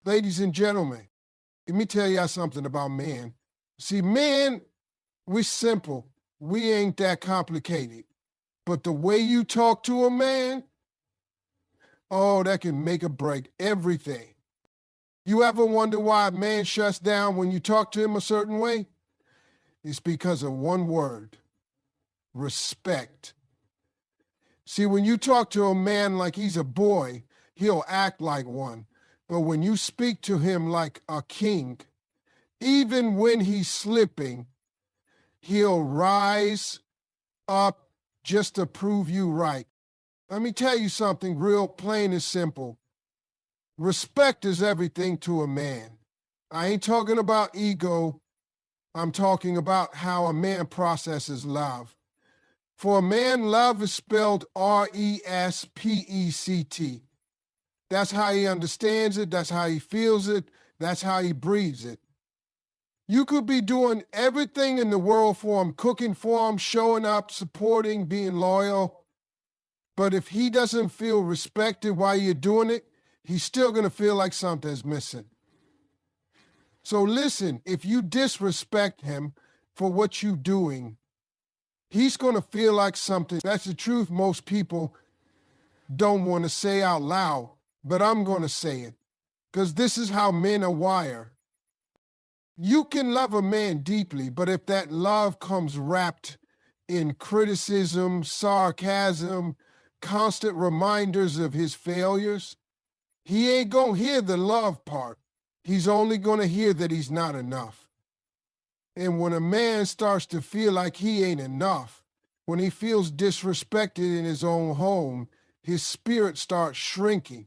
Ladies and gentlemen, let me tell y'all something about men. See, men, we're simple. We ain't that complicated. But the way you talk to a man, oh, that can make or break everything. You ever wonder why a man shuts down when you talk to him a certain way? It's because of one word: respect. See, when you talk to a man like he's a boy, he'll act like one. But when you speak to him like a king, even when he's slipping, he'll rise up just to prove you right. Let me tell you something real plain and simple. Respect is everything to a man. I ain't talking about ego. I'm talking about how a man processes love. For a man, love is spelled R-E-S-P-E-C-T. That's how he understands it. That's how he feels it. That's how he breathes it. You could be doing everything in the world for him, cooking for him, showing up, supporting, being loyal. But if he doesn't feel respected while you're doing it, he's still going to feel like something's missing. So listen, if you disrespect him for what you're doing, he's going to feel like something. That's the truth most people don't want to say out loud, but I'm going to say it because this is how men are wired. You can love a man deeply, but if that love comes wrapped in criticism, sarcasm, constant reminders of his failures, he ain't going to hear the love part. He's only going to hear that he's not enough. And when a man starts to feel like he ain't enough, when he feels disrespected in his own home, his spirit starts shrinking.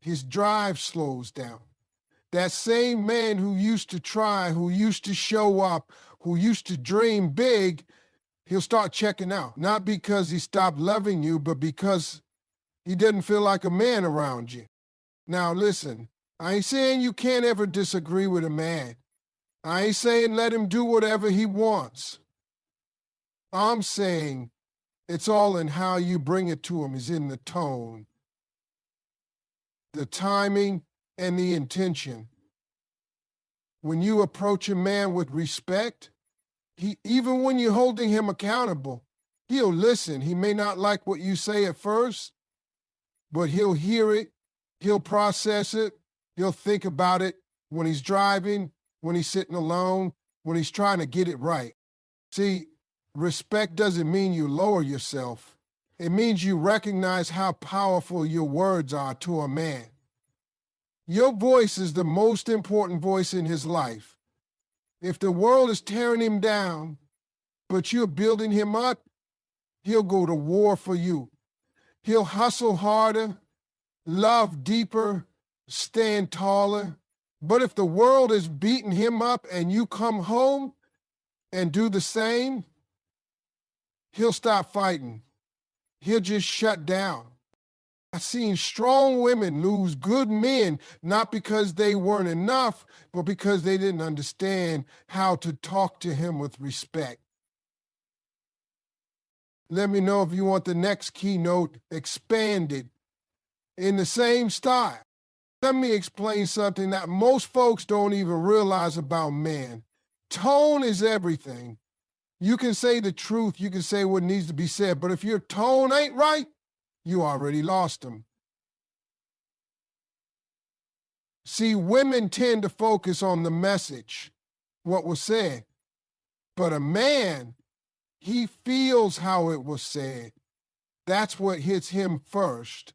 His drive slows down. That same man who used to try, who used to show up, who used to dream big, he'll start checking out. Not because he stopped loving you, but because he didn't feel like a man around you. Now listen, I ain't saying you can't ever disagree with a man. I ain't saying let him do whatever he wants. I'm saying it's all in how you bring it to him, is in the tone, the timing, and the intention. When you approach a man with respect, even when you're holding him accountable, he'll listen. He may not like what you say at first, but he'll hear it, he'll process it, he'll think about it when he's driving, when he's sitting alone, when he's trying to get it right. See, respect doesn't mean you lower yourself. It means you recognize how powerful your words are to a man. Your voice is the most important voice in his life. If the world is tearing him down, but you're building him up, he'll go to war for you. He'll hustle harder, love deeper, stand taller. But if the world is beating him up and you come home and do the same, he'll stop fighting. He'll just shut down. I've seen strong women lose good men, not because they weren't enough, but because they didn't understand how to talk to him with respect. Let me know if you want the next keynote expanded in the same style. Let me explain something that most folks don't even realize about men. Tone is everything. You can say the truth, you can say what needs to be said, but if your tone ain't right, you already lost them. See, women tend to focus on the message, what was said. But a man, he feels how it was said. That's what hits him first.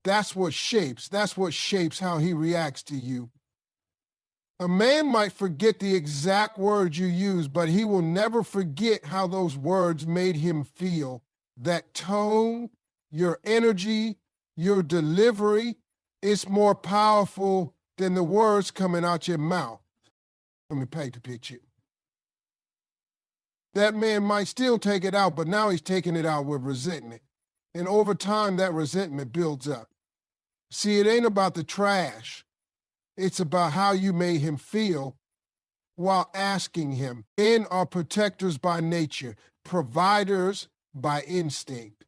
That's what shapes how he reacts to you. A man might forget the exact words you use, but he will never forget how those words made him feel. That tone, your energy, your delivery, is more powerful than the words coming out your mouth. Let me paint the picture. That man might still take it out, but now he's taking it out with resentment. And over time, that resentment builds up. See, it ain't about the trash. It's about how you made him feel while asking him. Men are protectors by nature, providers by instinct.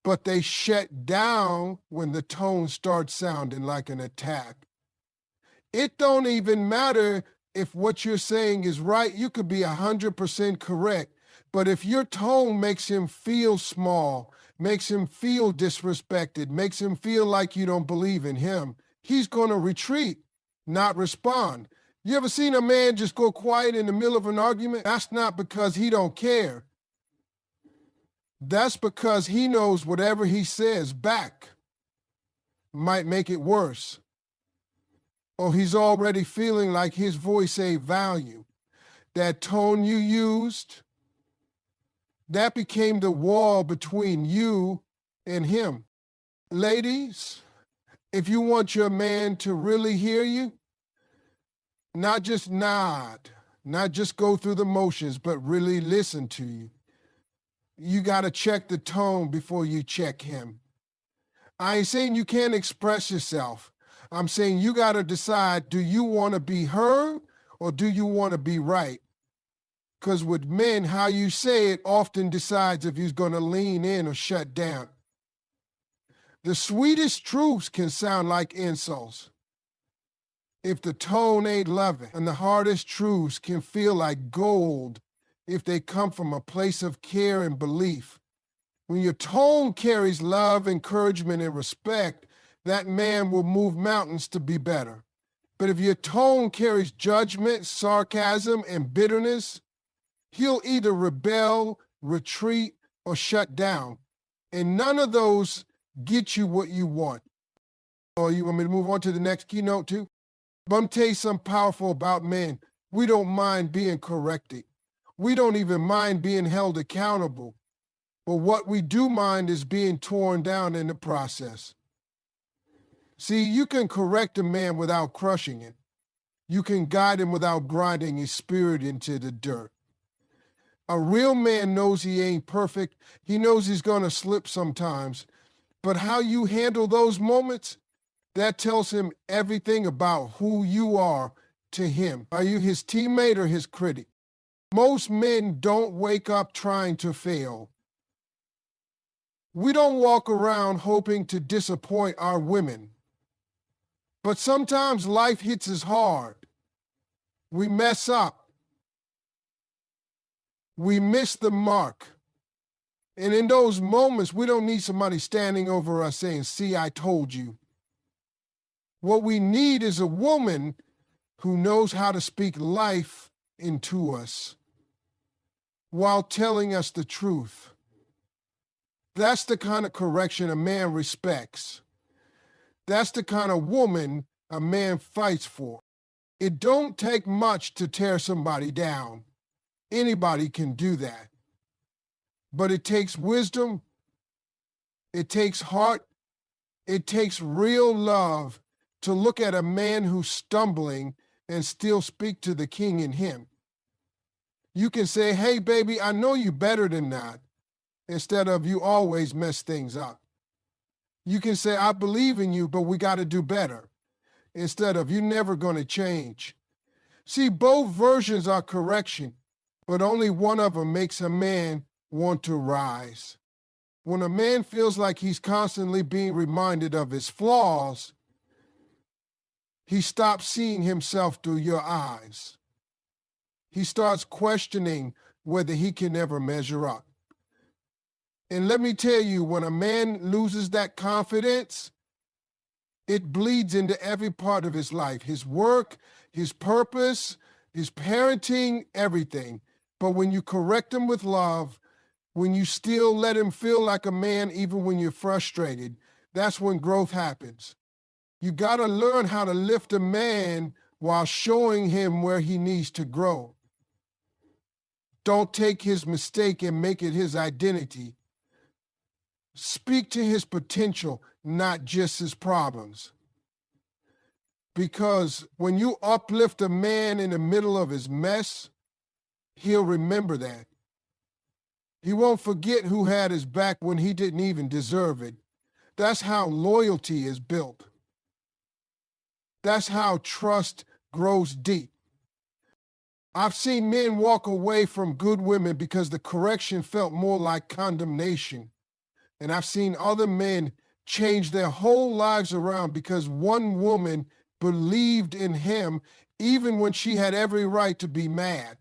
but they shut down when the tone starts sounding like an attack. It don't even matter if what you're saying is right. You could be 100% correct, but if your tone makes him feel small, makes him feel disrespected, makes him feel like you don't believe in him, he's going to retreat, not respond. You ever seen a man just go quiet in the middle of an argument? That's not because he don't care. That's because he knows whatever he says back might make it worse. Or he's already feeling like his voice ain't value. That tone you used, that became the wall between you and him. Ladies, if you want your man to really hear you, not just nod, not just go through the motions, but really listen to you, you got to check the tone before you check him. I ain't saying you can't express yourself. I'm saying you got to decide, do you want to be heard or do you want to be right? Because with men, how you say it often decides if you're going to lean in or shut down. The sweetest truths can sound like insults if the tone ain't loving, and the hardest truths can feel like gold if they come from a place of care and belief. When your tone carries love, encouragement, and respect, that man will move mountains to be better. But if your tone carries judgment, sarcasm, and bitterness, he'll either rebel, retreat, or shut down. And none of those get you what you want. Or you want me to move on to the next keynote too? But I'm going to tell you something powerful about men. We don't mind being corrected. We don't even mind being held accountable. But what we do mind is being torn down in the process. See, you can correct a man without crushing him. You can guide him without grinding his spirit into the dirt. A real man knows he ain't perfect. He knows he's going to slip sometimes. But how you handle those moments, that tells him everything about who you are to him. Are you his teammate or his critic? Most men don't wake up trying to fail. We don't walk around hoping to disappoint our women. But sometimes life hits us hard. We mess up. We miss the mark. And in those moments, we don't need somebody standing over us saying, "See, I told you." What we need is a woman who knows how to speak life into us while telling us the truth. That's the kind of correction a man respects. That's the kind of woman a man fights for. It don't take much to tear somebody down. Anybody can do that. But it takes wisdom, it takes heart, it takes real love to look at a man who's stumbling and still speak to the king in him. You can say, "Hey, baby, I know you better than that," instead of "You always mess things up." You can say, "I believe in you, but we got to do better," instead of "You're never going to change." See, both versions are correction, but only one of them makes a man want to rise. When a man feels like he's constantly being reminded of his flaws, he stops seeing himself through your eyes. He starts questioning whether he can ever measure up. And let me tell you, when a man loses that confidence, it bleeds into every part of his life, his work, his purpose, his parenting, everything. But when you correct him with love, when you still let him feel like a man even when you're frustrated, that's when growth happens. You got to learn how to lift a man while showing him where he needs to grow. Don't take his mistake and make it his identity. Speak to his potential, not just his problems. Because when you uplift a man in the middle of his mess, he'll remember that. He won't forget who had his back when he didn't even deserve it. That's how loyalty is built. That's how trust grows deep. I've seen men walk away from good women because the correction felt more like condemnation And I've seen other men change their whole lives around because one woman believed in him even when she had every right to be mad.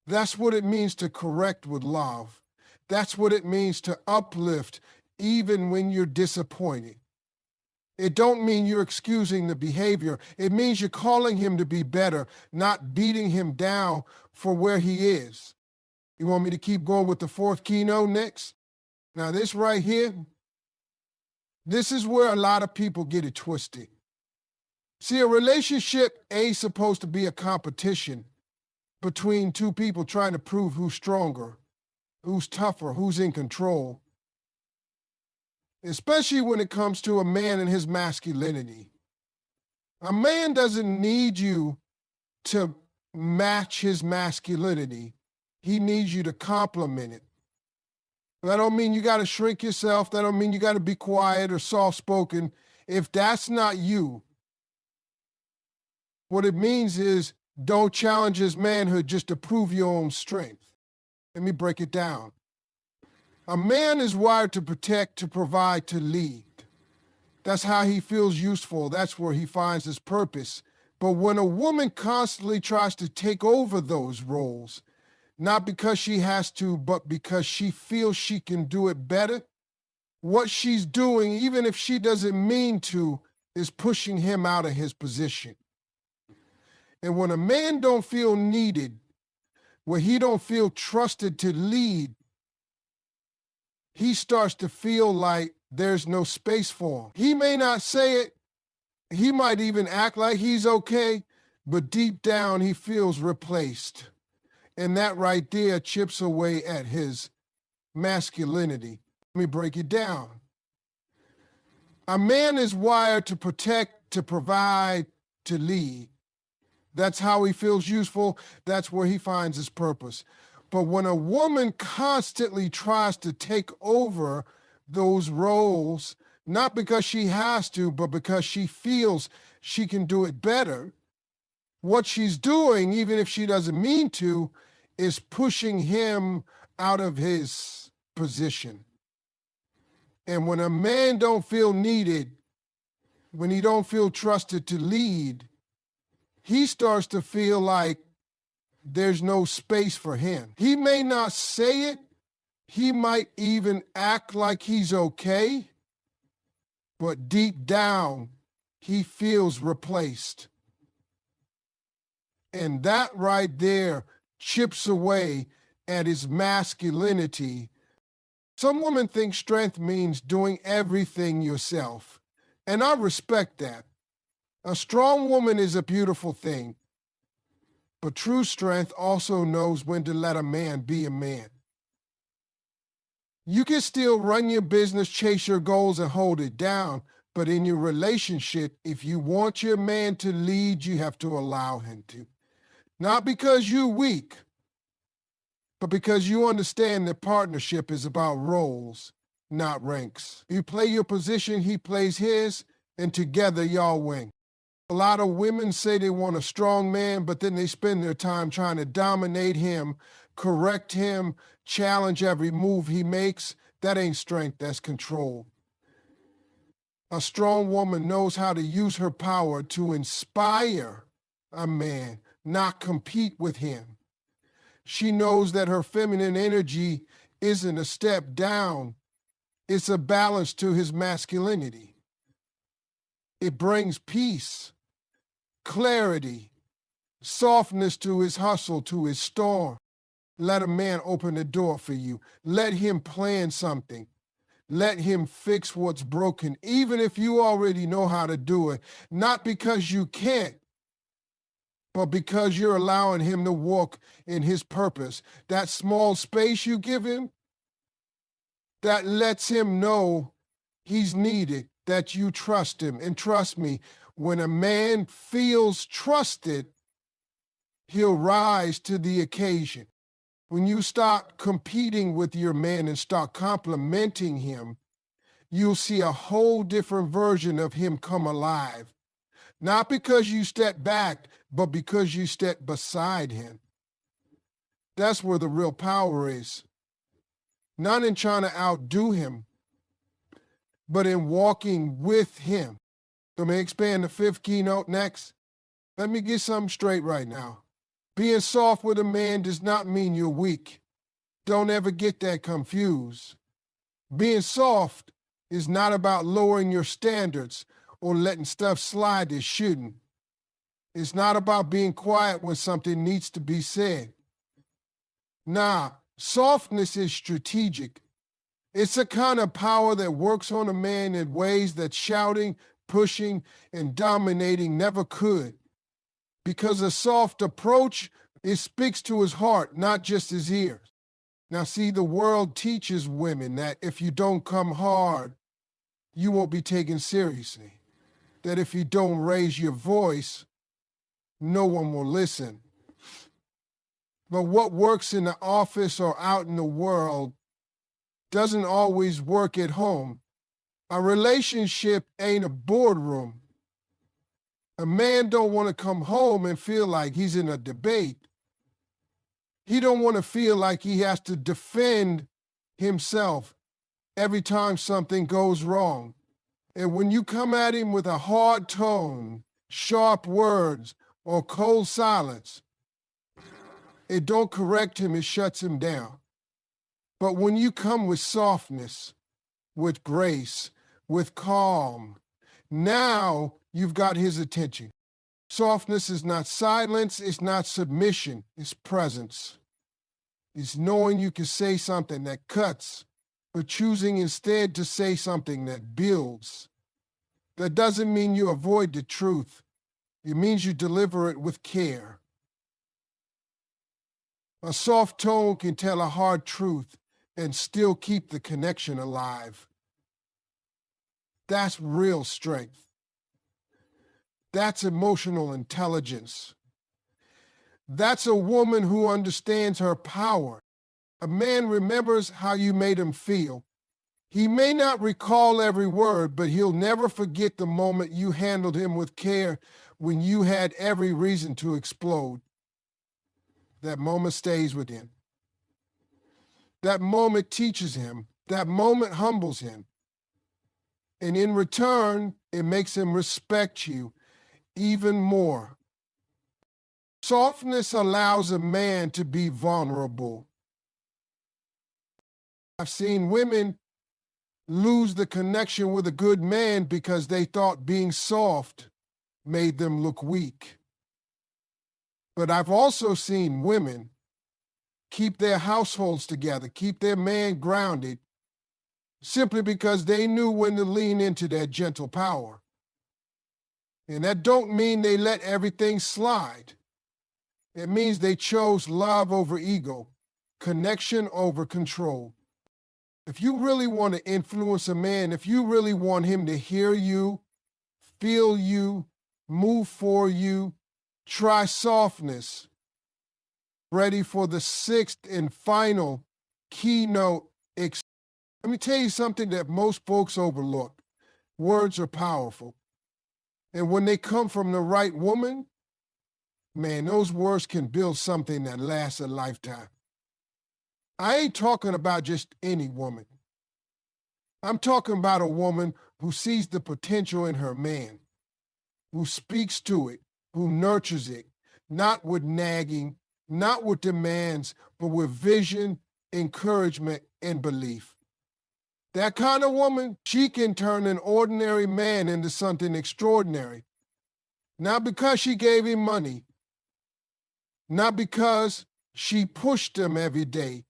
That's what it means to correct with love. That's what it means to uplift even when you're disappointed. It don't mean you're excusing the behavior. It means you're calling him to be better, not beating him down for where he is. You want me to keep going with the fourth keynote next? Now this right here, this is where a lot of people get it twisted. See, a relationship ain't supposed to be a competition between two people trying to prove who's stronger, who's tougher, who's in control. Especially when it comes to a man and his masculinity. A man doesn't need you to match his masculinity. He needs you to complement it. That don't mean you got to shrink yourself. That don't mean you got to be quiet or soft-spoken. If that's not you, what it means is don't challenge his manhood just to prove your own strength. Let me break it down. A man is wired to protect, to provide, to lead. That's how he feels useful. That's where he finds his purpose. But when a woman constantly tries to take over those roles, not because she has to, but because she feels she can do it better, what she's doing, even if she doesn't mean to, is pushing him out of his position. And when a man don't feel needed, when he don't feel trusted to lead, he starts to feel like there's no space for him. He may not say it, he might even act like he's okay, but deep down he feels replaced. And that right there chips away at his masculinity. Let me break it down. A man is wired to protect, to provide, to lead. That's how he feels useful. That's where he finds his purpose. But when a woman constantly tries to take over those roles, not because she has to, but because she feels she can do it better, what she's doing, even if she doesn't mean to, is pushing him out of his position. And when a man don't feel needed, when he don't feel trusted to lead, he starts to feel like there's no space for him. He may not say it, he might even act like he's okay, but deep down, he feels replaced. And that right there chips away at his masculinity. Some women think strength means doing everything yourself, and I respect that. A strong woman is a beautiful thing, but true strength also knows when to let a man be a man. You can still run your business, chase your goals, and hold it down, but in your relationship, if you want your man to lead, you have to allow him to. Not because you're weak, but because you understand that partnership is about roles, not ranks. You play your position, he plays his, and together y'all win. A lot of women say they want a strong man, but then they spend their time trying to dominate him, correct him, challenge every move he makes. That ain't strength, that's control. A strong woman knows how to use her power to inspire a man, not compete with him. She knows that her feminine energy isn't a step down, it's a balance to his masculinity. It brings peace, clarity, softness to his hustle, to his storm. Let a man open the door for you. Let him plan something. Let him fix what's broken, even if you already know how to do it. Not because you can't, but because you're allowing him to walk in his purpose. That small space you give him, that lets him know he's needed, that you trust him. And trust me, when a man feels trusted, he'll rise to the occasion. When you start competing with your man and start complimenting him, you'll see a whole different version of him come alive. Not because you step back, but because you step beside him. That's where the real power is. not in trying to outdo him, but in walking with him. Let me expand the fifth keynote next. Let me get something straight right now. Being soft with a man does not mean you're weak. Don't ever get that confused. Being soft is not about lowering your standards or letting stuff slide that shouldn't. It's not about being quiet when something needs to be said. Nah, softness is strategic. It's a kind of power that works on a man in ways that shouting, pushing, and dominating never could. Because a soft approach, it speaks to his heart, not just his ears. Now see, the world teaches women that if you don't come hard, you won't be taken seriously. That if you don't raise your voice, no one will listen. But what works in the office or out in the world doesn't always work at home. A relationship ain't a boardroom. A man don't want to come home and feel like he's in a debate. He don't want to feel like he has to defend himself every time something goes wrong. And when you come at him with a hard tone, sharp words, or cold silence, it don't correct him, it shuts him down. But when you come with softness, with grace, with calm, now you've got his attention. Softness is not silence, it's not submission, it's presence. It's knowing you can say something that cuts, but choosing instead to say something that builds. That doesn't mean you avoid the truth. It means you deliver it with care. A soft tone can tell a hard truth and still keep the connection alive. That's real strength. That's emotional intelligence. That's a woman who understands her power. A man remembers how you made him feel. He may not recall every word, but he'll never forget the moment you handled him with care when you had every reason to explode. That moment stays with him. That moment teaches him. That moment humbles him. And in return, it makes him respect you even more. Softness allows a man to be vulnerable. I've seen women lose the connection with a good man because they thought being soft made them look weak. But I've also seen women keep their households together, keep their man grounded, simply because they knew when to lean into their gentle power. And that don't mean they let everything slide. It means they chose love over ego, connection over control. If you really want to influence a man, if you really want him to hear you, feel you, move for you, try softness. Ready for the sixth and final keynote. Let me tell you something that most folks overlook. Words are powerful. And when they come from the right woman, man, those words can build something that lasts a lifetime. I ain't talking about just any woman. I'm talking about a woman who sees the potential in her man, who speaks to it, who nurtures it, not with nagging, not with demands, but with vision, encouragement, and belief. That kind of woman, she can turn an ordinary man into something extraordinary. Not because she gave him money, not because she pushed him every day,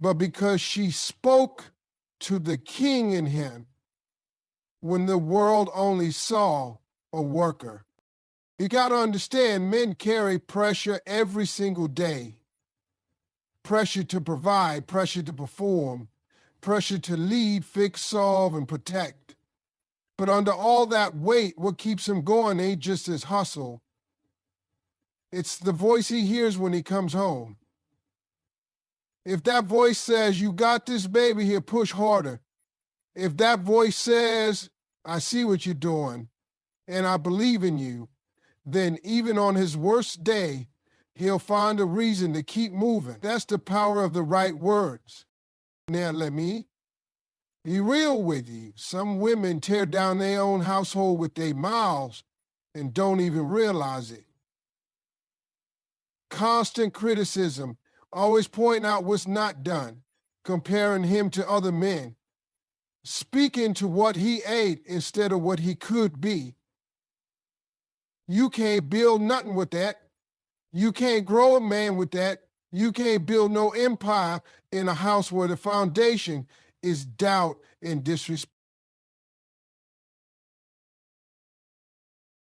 but because she spoke to the king in him when the world only saw a worker. You got to understand, men carry pressure every single day. Pressure to provide, pressure to perform, pressure to lead, fix, solve, and protect. But under all that weight, what keeps him going ain't just his hustle. It's the voice he hears when he comes home. If that voice says, "You got this, baby, here, push harder." If that voice says, "I see what you're doing, and I believe in you," then even on his worst day, he'll find a reason to keep moving. That's the power of the right words. Now, let me be real with you. Some women tear down their own household with their mouths and don't even realize it. Constant criticism, always pointing out what's not done, comparing him to other men, speaking to what he ate instead of what he could be. You can't build nothing with that. You can't grow a man with that. You can't build no empire in a house where the foundation is doubt and disrespect.